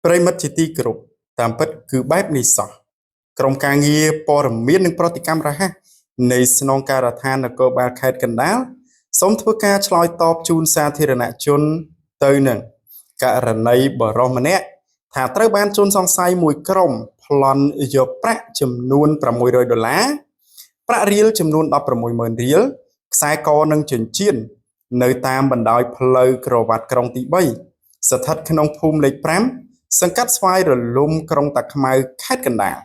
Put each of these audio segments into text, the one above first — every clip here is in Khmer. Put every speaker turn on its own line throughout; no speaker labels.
ប្រិមិត្តជាទីគោរពតាមពិតគឺបែបនេះសោះក្រុមការងារព័ត៌មាននិងប្រតិកម្មរហ័សនៃស្នងការដ្ឋាននគរបាលខេត្តកណ្ដាលសូមធ្វើការឆ្លើយតបជូនសាធារណជនទៅនឹងករណីបរិសម្នាក់ថាត្រូវបានជនសង្ស័យមួយក្រុមប្លន់យកប្រាក់ចំនួន$600ប្រាក់រៀលចំនួន160000រៀលខ្សែកនិងចិញ្ចៀននៅតាមបណ្ដោយផ្លូវក្រវ៉ាត់ក្រុងទី3ស្ថិតក្នុងភូមិលេខ5សង្កាត់ស្វាយរលំក្រុងតាខ្មៅខេត្តកណ្ដាល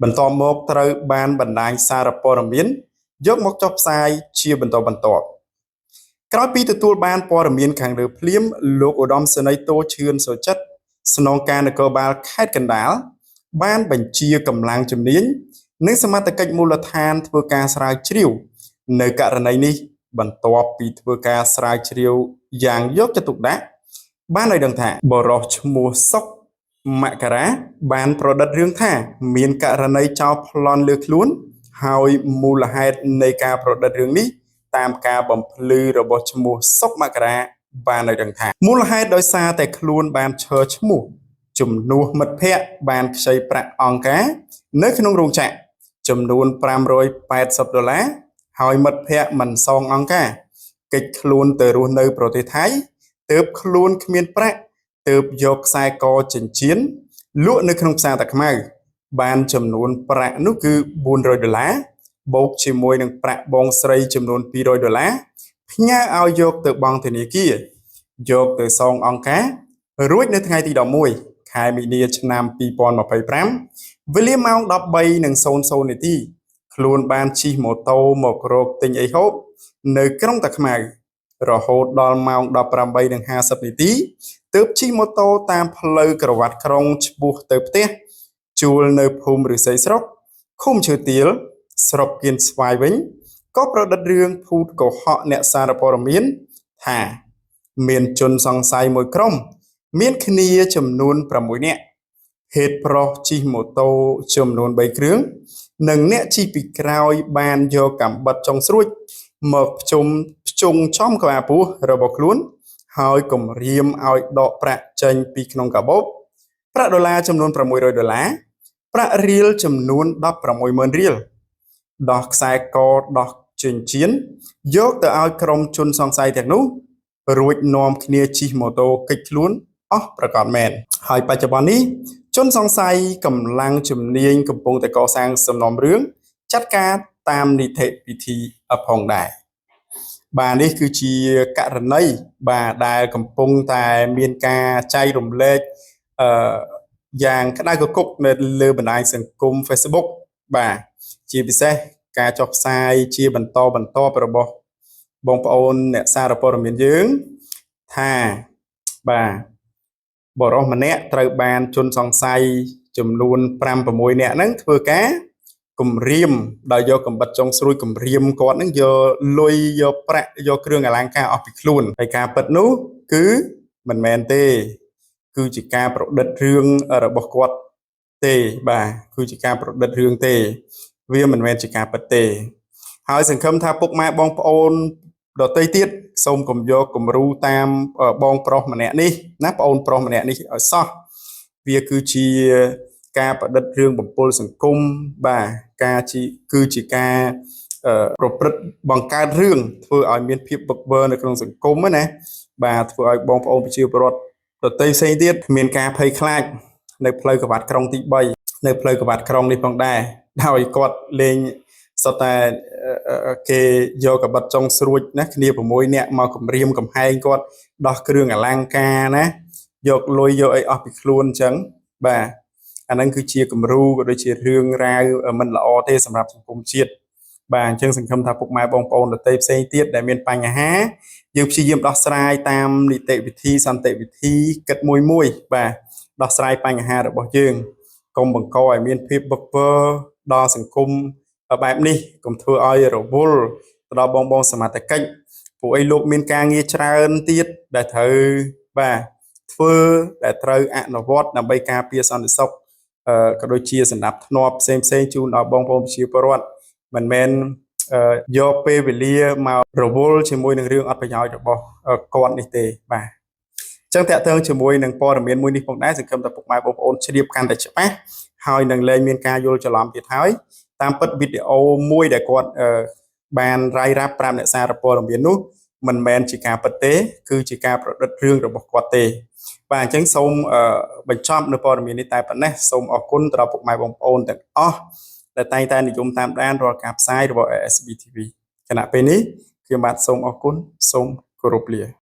បន្ទាប់មកត្រូវបានបណ្ដាញសារព័ត៌មានយកមកចុះផ្សាយជាបន្តបន្ទាប់ក្រោយពីទទួលបានព័ត៌មានខាងលើភ្លាមលោកឧត្តមសេនីយ៍តូឈឿនសុចិត្តស្នងការនគរបាលខេត្តកណ្ដាលបានបញ្ជាកម្លាំងជំនាញនិងសមត្ថកិច្ចមូលដ្ឋានធ្វើការស្រាវជ្រាវនៅករណីនេះបន្ទាប់ពីធ្វើការស្រាវជ្រាវយ៉ាងយកចិត្តទុកដាក់បានឲ្យដឹងថាបរិសុទ្ធឈ្មោះសុកមករាបានប្រឌិតរឿងថាមានករណីចោរប្លន់លើខ្លួនហើយមូលហេតុនៃការប្រឌិតរឿងនេះតាមការបំភ្លឺរបស់ឈ្មោះសុកមករាបានឲ្យដឹងថាមូលហេតុដោយសារតែខ្លួនបានឈរឈ្មោះជំនួសមិត្តភ័ក្តិបានខ្ចីប្រាក់អង្គការនៅក្នុងរោងចក្រចំនួន$580ហើយមិត្តភ័ក្តិមិនសងអង្គការគេចខ្លួនទៅរស់នៅប្រទេសថៃទើបខ្លួនគ្មានប្រាក់ទើបយកខ្សែកចិញ្ចៀនលក់នៅក្នុងផ្សារតាខ្មៅបានចំនួនប្រាក់នោះគឺ$400បូកជាមួយនឹងប្រាក់បងស្រីចំនួន$200ផ្ញើឲ្យយកទៅបង់ធនាគារយកទៅសងអង្គការរួចនៅថ្ងៃទី11ខែមីនាឆ្នាំ2025វេលាម៉ោង13:00នាទីខ្លួនបានជិះម៉ូតូមករកទិញអីហូបនៅក្រុងតាខ្មៅរហូតដល់ម៉ោង18:50នាទីទើបជិះម៉ូតូតាមផ្លូវក្រវ៉ាត់ក្រុងឆ្ពោះទៅផ្ទះជួលនៅភូមិឫស្សីស្រុកឃុំឈើទាលស្រុកគៀនស្វាយវិញក៏ប្រឌិតរឿងភូតកុហកអ្នកសារព័ត៌មានថាមានជនសង្ស័យមួយក្រុមមានគ្នាចំនួន6នាក់ហេតុប្រុសជិះម៉ូតូចំនួន3គ្រឿងនិងអ្នកជិះពីក្រោយបានយកកាំបិតចុងស្រួចមកភ្ជង់ចំក្បាលពោះរបស់ខ្លួនហើយគំរាមឲ្យដកប្រាក់ចេញពីក្នុងកាបូបប្រាក់ដុល្លារចំនួន$600ប្រាក់រៀលចំនួន160000រៀលដោះខ្សែកដោះចិញ្ចៀនយកទៅឲ្យក្រុមជនសង្ស័យទាំងនោះរួចនាំគ្នាជិះម៉ូតូគេចខ្លួនអស់ប្រកាសមែនហើយបច្ចុប្បន្ននេះជនសង្ស័យកម្លាំងជំនាញកំពុងតែកសាងសំណុំរឿងចាត់ការតាមនីតិវិធីផងដែរបាទនេះគឺជាករណីបាទដែលកំពុងតែមានការចែករំលែកយ៉ាងក្តៅគគុកនៅលើបណ្ដាញសង្គម Facebook បាទជាពិសេសការចុះផ្សាយជាបន្តរបស់បងប្អូនអ្នកសារព័ត៌មានយើងថាបាទបរិសុទ្ធម្នាក់ត្រូវបានជនសង្ស័យចំនួន5-6នាក់ហ្នឹងធ្វើការគំរាមដោយយកកាំបិតចុងស្រួយគំរាមគាត់ហ្នឹងយកលុយយកប្រាក់យកគ្រឿងអលង្ការអស់ពីខ្លួនហើយការពិតនោះគឺមិនមែនទេគឺជាការប្រឌិតរឿងរបស់គាត់ទេបាទគឺជាការប្រឌិតរឿងទេវាមិនមែនជាការពិតទេហើយសង្ឃឹមថាពុកម៉ែបងប្អូនដទៃទៀតសូមកុំយកគំរូតាមបងប្រុសម្នាក់នេះណាប្អូនប្រុសម្នាក់នេះឲ្យសោះវាគឺជាការប្រឌិតរឿងបំពុលសង្គមបាទគឺជាការប្រព្រឹត្តបង្កើតរឿងធ្វើឲ្យមានភាពវឹកវរនៅក្នុងសង្គមណាបាទធ្វើឲ្យបងប្អូនប្រជាពលរដ្ឋដទៃផ្សេងទៀតមានការភ័យខ្លាចនៅផ្លូវក្រវ៉ាត់ក្រុងទី3នៅផ្លូវក្រវ៉ាត់ក្រុងនេះផងដែរដោយគាត់លេងសុទ្ធតែគេយកកាំបិតចុងស្រួចណាគ្នា6នាក់មកគំរាមកំហែងគាត់ដោះគ្រឿងអលង្ការណាយកលុយយកអីអស់ពីខ្លួនអញ្ចឹងបាទអាហ្នឹងគឺជាគំរូក៏ដូចជារឿងរ៉ាវមិនល្អទេសម្រាប់សង្គមជាតិបាទអញ្ចឹងសង្ឃឹមថាពុកម៉ែបងប្អូនដទៃផ្សេងទៀតដែលមានបញ្ហាយើងព្យាយាមដោះស្រាយតាមនីតិវិធីសន្តិវិធីគិតមួយបាទដោះស្រាយបញ្ហារបស់យើងកុំបង្កឲ្យមានភាពវឹកវរដល់សង្គមបែបនេះកុំធ្វើឲ្យរវល់ទៅដល់បងសមត្ថកិច្ចពួកអីលោកមានការងារច្រើនទៀតដែលត្រូវបាទធ្វើដែលត្រូវអនុវត្តដើម្បីការពារសន្តិសុខក៏ដូចជាសណ្ដាប់ធ្នាប់ផ្សេងជូនដល់បងប្អូនប្រជាពលរដ្ឋមិនមែនយកពេលវេលាមករវល់ជាមួយនឹងរឿងអត់ប្រយោជន៍របស់គាត់នេះទេបាទ ចឹងតាក់ទងជាមួយនឹងព័ត៌មានមួយនេះផងដែរសង្ឃឹមថាពុកម៉ែបងប្អូនជ្រាបកាន់តែច្បាស់ហើយនឹងលែងមានការយល់ច្រឡំទៀតហើយតាមពិតវីដេអូមួយដែលគាត់បានរាយរាប់ប្រាប់អ្នកសារព័ត៌មាននោះមិនមែនជាការពិតទេគឺជាការប្រឌិតរឿងរបស់គាត់ទេបាទអញ្ចឹងសូមបញ្ចប់នៅព័ត៌មាននេះតែប៉ុណ្ណេះសូមអរគុណទៅដល់ពុកម៉ែបងប្អូនទាំងអស់ដែលតែងតែនិយមតាមដានរាល់ការផ្សាយរបស់ ASB TV គណៈពេលនេះខ្ញុំបាទសូមអរគុណសូមគោរពលា